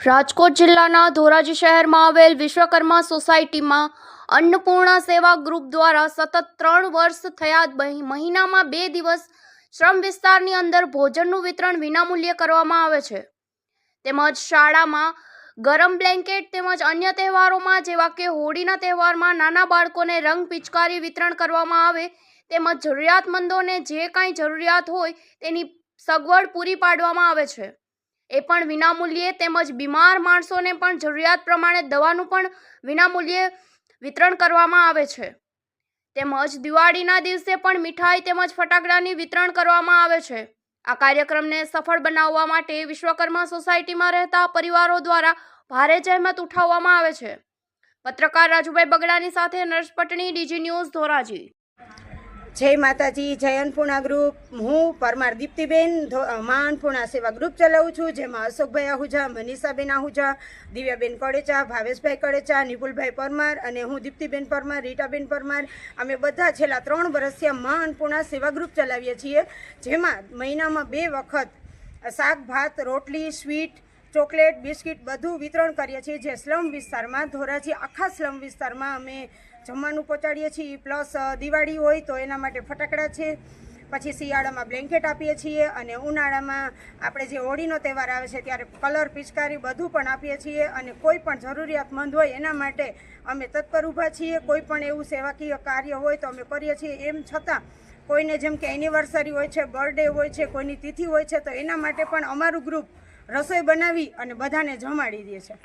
રાજકોટ જિલ્લાના ધોરાજી શહેરમાં આવેલ વિશ્વકર્મા સોસાયટીમાં અન્નપૂર્ણા સેવા ગ્રુપ દ્વારા સતત 3 વર્ષ થયા મહિનામાં 2 દિવસ શ્રમ વિસ્તારની અંદર ભોજનનું વિતરણ વિનામૂલ્યે કરવામાં આવે છે. તેમજ શાળામાં ગરમ બ્લેન્કેટ તેમજ અન્ય તહેવારોમાં જેવા કે હોળીના તહેવારમાં નાના બાળકોને રંગ પિચકારી વિતરણ કરવામાં આવે તેમજ જરૂરિયાતમંદોને જે કાંઈ જરૂરિયાત હોય તેની સગવડ પૂરી પાડવામાં આવે છે, એ પણ વિનામૂલ્યે. તેમજ બીમાર માણસોને પણ જરૂરિયાત પ્રમાણે દવાનું પણ વિનામૂલ્યે વિતરણ કરવામાં આવે છે. તેમજ દિવાળીના દિવસે પણ મીઠાઈ તેમજ ફટાકડાની વિતરણ કરવામાં આવે છે. આ કાર્યક્રમને સફળ બનાવવા માટે વિશ્વકર્મા સોસાયટીમાં રહેતા પરિવારો દ્વારા ભારે જહેમત ઉઠાવવામાં આવે છે. પત્રકાર રાજુભાઈ બગડાની સાથે નરેશ પટણી, ડીજી ન્યૂઝ, ધોરાજી. જય માતાજી, જય અન્નપૂર્ણા ગ્રુપ. હું પરમાર દીપ્તિબેન માં અન્નપૂર્ણા સેવા ગ્રુપ ચલાવું છું, જેમાં અશોકભાઈ આહુજા, મનીષાબેન આહુજા, દિવ્યાબેન કડેચા, ભાવેશભાઈ કડેચા, નિપુલભાઈ પરમાર અને હું દીપ્તિબેન પરમાર, રીટાબેન પરમાર, અમે બધા છેલ્લા 3 વર્ષથી માં અન્નપૂર્ણા સેવા ગ્રુપ ચલાવીએ છીએ, જેમાં મહિનામાં 2 વખત શાક, ભાત, રોટલી, સ્વીટ, ચોકલેટ, બિસ્કિટ બધું વિતરણ કરીએ છીએ. જે સ્લમ વિસ્તારમાં, ધોરાજી આખા સ્લમ વિસ્તારમાં અમે જમવાનું પહોંચાડીએ છીએ. પ્લસ દિવાળી હોય તો એના માટે ફટાકડા છે, પછી શિયાળામાં બ્લેન્કેટ આપીએ છીએ અને ઉનાળામાં આપણે જે હોળીનો તહેવાર આવે છે ત્યારે કલર, પિચકારી બધું પણ આપીએ છીએ. અને કોઈ પણ જરૂરિયાતમંદ હોય એના માટે અમે તત્પર ઊભા છીએ. કોઈ પણ એવું સેવાકીય કાર્ય હોય તો અમે કરીએ છીએ. એમ છતાં કોઈને જેમ કે એનિવર્સરી હોય છે, બર્થડે હોય છે, કોઈની તિથિ હોય છે, તો એના માટે પણ અમારું ગ્રુપ રસોઈ બનાવી અને બધાને જમાડી દે છે.